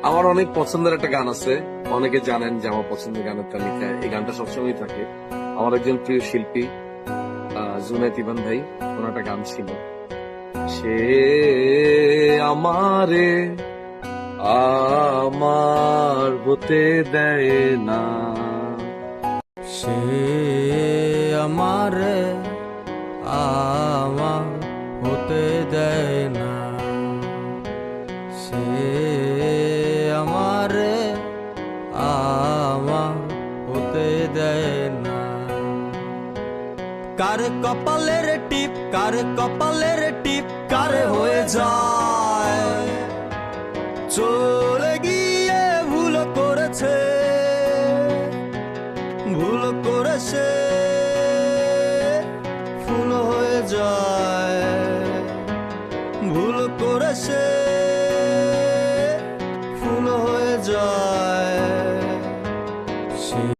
আমার অনেক পছন্দের একটা গান আছে, অনেকে জানেন যে আমার পছন্দের গানের তালিকায় এই গানটা সবসময় থাকে। আমার একজন প্রিয় শিল্পী জুনায়েদ ইভান ভাই, ওনার একটা গান ছিল, সে আমারে আমার হতে দেয় না। সে আমারে আমার হতে দেয় না, সে আমারে আমার হতে দেয় না। কার কপালের টিপ, কার কপালের টিপ, কার হয়ে যায়, চলে গিয়ে ভুল করেছে, ভুল করেছে, ফুল হয়ে যায়, ভুল করেছে, ফুল হয়ে যায়।